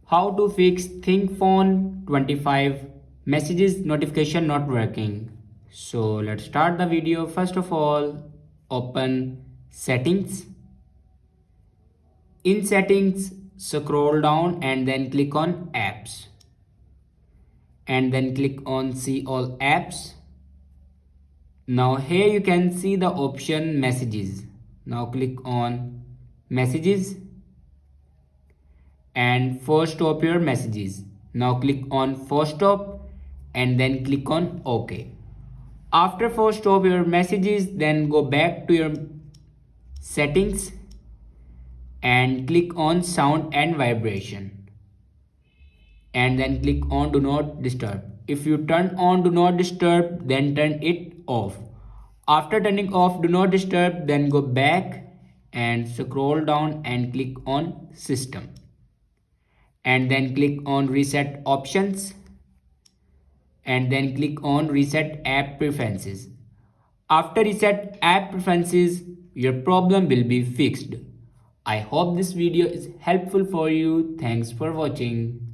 How to fix ThinkPhone 25 messages notification not working. So let's start the video. First of all, open settings. In settings, scroll down and then click on apps. And then click on see all apps. Now here you can see the option messages. Now click on messages and force stop your messages. Now click on force stop and then click on OK. After force stop your messages, then go back to your settings and click on sound and vibration and then click on do not disturb. If you turn on do not disturb, then turn it off. After turning off do not disturb, then go back and scroll down and click on system and then click on reset options and then click on reset app preferences. After reset app preferences, your problem will be fixed. I hope this video is helpful for you. Thanks for watching.